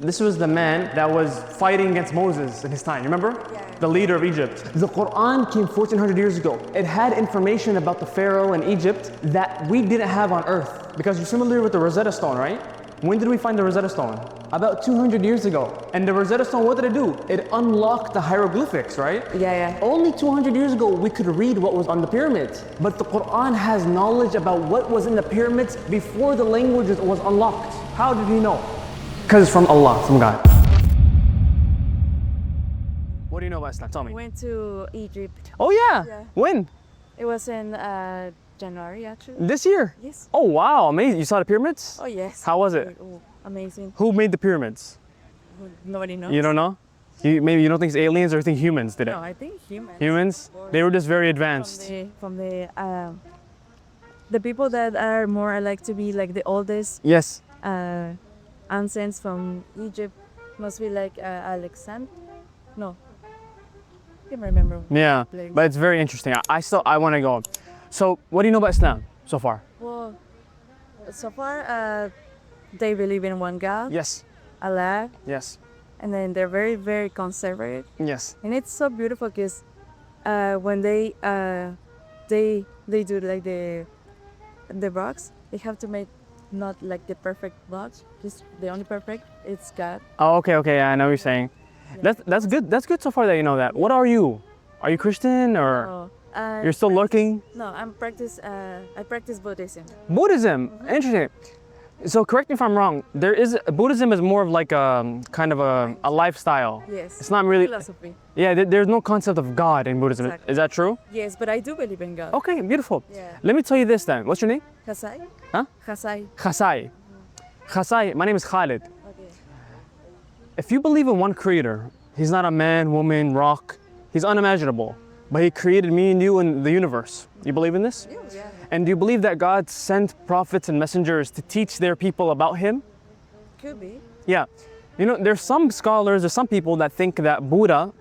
This was the man that was fighting against Moses in his time, you remember? Yeah. The leader of Egypt. The Quran came 1400 years ago. It had information about the Pharaoh in Egypt that we didn't have on earth. Because you're familiar with the Rosetta Stone, right? When did we find the Rosetta Stone? About 200 years ago. And the Rosetta Stone, what did it do? It unlocked the hieroglyphics, right? Yeah. Only 200 years ago, we could read what was on the pyramids. But the Quran has knowledge about what was in the pyramids before the language was unlocked. How did he know? Because it's from Allah, from God. What do you know about Islam? Tell me. Went to Egypt. Oh yeah. Yeah. When? It was in January actually. This year? Yes. Oh wow, amazing. You saw the pyramids? Oh yes. How was it? Oh, amazing. Who made the pyramids? Nobody knows. You don't know? Maybe you don't think it's aliens or you think humans did it? No, I think humans. Humans? They were just very advanced. From the people that are more like to be like the oldest Yes. ancients from Egypt must be like Alexander. No. I can't remember. Yeah, Like- but it's very interesting. I want to go. So, what do you know about Islam so far? Well, so far they believe in one God, Yes. Allah, Yes. and then they're very, very conservative. Yes. And it's so beautiful because when they do like the blocks, they have to make not like the perfect blocks. Just the only perfect, it's God. Oh, okay. Yeah, I know what you're saying. That's good. That's good so far that you know that. What are you? Are you Christian or you're still looking? No, I practice Buddhism. Buddhism. Interesting. So correct me if I'm wrong. Buddhism is more of like a kind of a lifestyle. Yes. It's not really. Philosophy. Yeah, there's no concept of God in Buddhism. Exactly. Is that true? Yes, but I do believe in God. Okay, beautiful. Yeah. Let me tell you this then. What's your name? Khasai? Huh? Khasai. Khasai. Khasai. My name is Khalid. Okay. If you believe in one creator, he's not a man, woman, rock. He's unimaginable. But he created me and you and the universe. You believe in this? Yeah. And do you believe that God sent prophets and messengers to teach their people about him? Could be. Yeah. You know, there's some scholars, there's some people that think that Buddha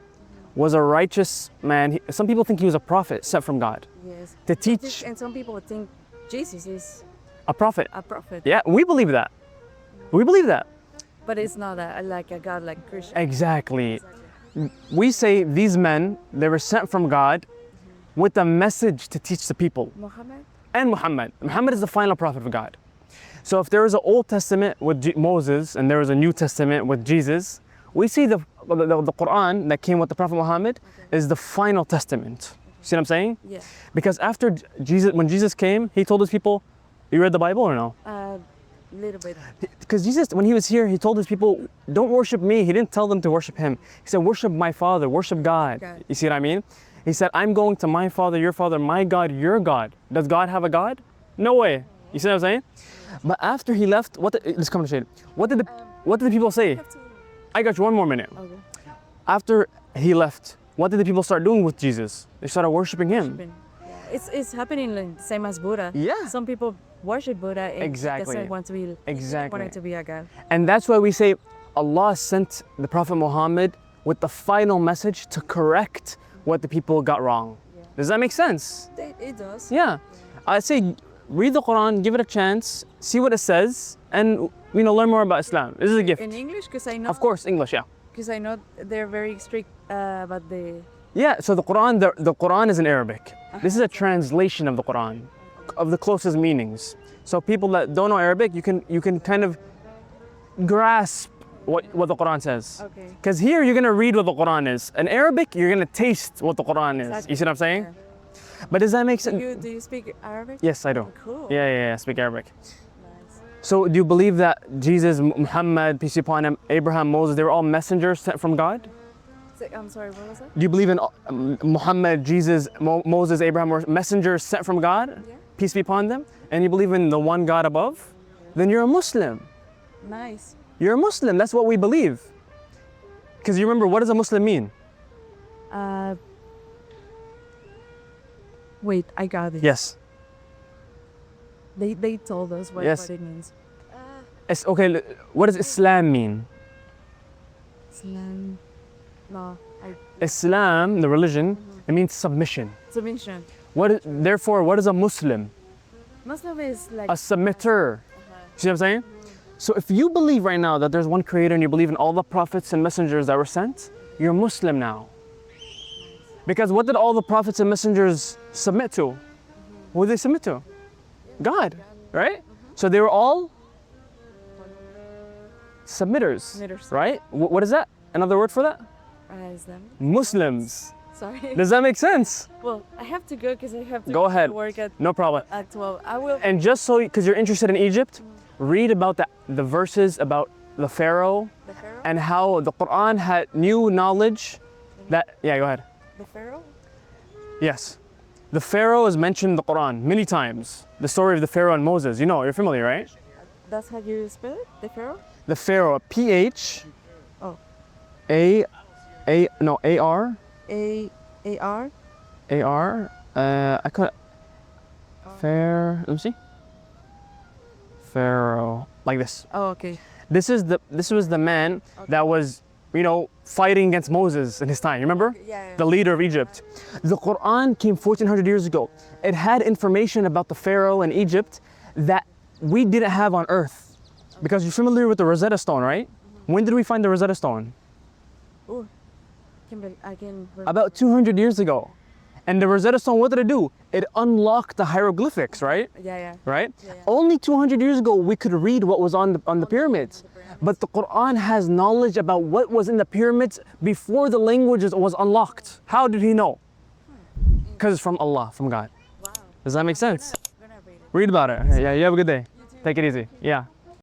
was a righteous man. Some people think he was a prophet sent from God Yes. to teach And some people think Jesus is a prophet. a prophet. Yeah, we believe that. We believe that. But it's not like a God like Christian. Exactly. We say these men, they were sent from God with a message to teach the people. Muhammad? And Muhammad. Muhammad is the final prophet of God. So if there is an Old Testament with Moses and there is a New Testament with Jesus, we see the Quran that came with the Prophet Muhammad is the final testament. See what I'm saying? Yeah. Because after Jesus, when Jesus came, he told his people, you read the Bible or no? Little bit. Because Jesus, when he was here, he told his people, don't worship me. He didn't tell them to worship him. He said, worship my Father, worship God. God. You see what I mean? He said, I'm going to my Father, your Father, my God, your God. Does God have a God? No way. You see what I'm saying? But after he left, let's come to shade. What did the people say? I got you 1 more minute. Okay. After he left, what did the people start doing with Jesus? They started worshiping him. Yeah. It's happening like same as Buddha. Yeah. Some people worship Buddha and Exactly. doesn't want to be wanting to be a God. And that's why we say Allah sent the Prophet Muhammad with the final message to correct what the people got wrong. Yeah. Does that make sense? It does. Yeah. I say read the Quran, give it a chance, see what it says, and learn more about Islam. This is a gift. In English, because I know. Of course, English, yeah. Because I know they're very strict about the. Yeah, so the Quran is in Arabic. This is a translation of the Quran, of the closest meanings. So people that don't know Arabic, you can kind of grasp what the Quran says. Okay. Because here you're gonna read what the Quran is. In Arabic, you're gonna taste what the Quran is. Exactly. You see what I'm saying? Yeah. But does that make sense? Do you speak Arabic? Yes, I do. Cool. Yeah, I speak Arabic. Nice. So do you believe that Jesus, Muhammad, peace be upon him, Abraham, Moses, they were all messengers sent from God? I'm sorry, what was that? Do you believe in Muhammad, Jesus, Moses, Abraham were messengers sent from God? Yeah. Peace be upon them? And you believe in the one God above? Then you're a Muslim. Nice. You're a Muslim. That's what we believe. Because you remember, what does a Muslim mean? Wait, I got it. Yes. They told us what it means. Okay, what does Islam mean? Islam. No, Islam, the religion, it means submission. submission. Therefore, what is a Muslim? Muslim is like A submitter. See what I'm saying? So if you believe right now that there's one creator and you believe in all the prophets and messengers that were sent, you're Muslim now. Because what did all the prophets and messengers submit to? What did they submit to? God, right? So they were all submitters, right? What is that? Another word for that? Islam. Muslims. Sorry. Does that make sense? Well, I have to go because I have to Go ahead. work No problem. at 12. I will. And just so, because you're interested in Egypt, read about the verses about the Pharaoh The Pharaoh? and how the Quran had new knowledge that, yeah, go ahead. The Pharaoh? Yes. The Pharaoh is mentioned in the Quran many times. The story of the Pharaoh and Moses. You know, you're familiar, right? That's how you spell it? The Pharaoh? The Pharaoh, P-H, Oh. A-R, A-R? A-R, I could, let me see. Pharaoh, like this. Oh, okay. This was the man that was, you know, fighting against Moses in his time. You remember? Yeah. The leader of Egypt. The Quran came 1400 years ago. It had information about the Pharaoh in Egypt that we didn't have on Earth. Because you're familiar with the Rosetta Stone, right? When did we find the Rosetta Stone? Oh, I can. About 200 years ago. And the Rosetta Stone, what did it do? It unlocked the hieroglyphics, right? Yeah. Right? Yeah. Only 200 years ago, we could read what was on the pyramids. But the Quran has knowledge about what was in the pyramids before the languages was unlocked. How did he know? Because it's from Allah, from God. Wow. Does that make sense? I'm gonna read it. Read about it. Yeah, you have a good day. Take it easy. Yeah.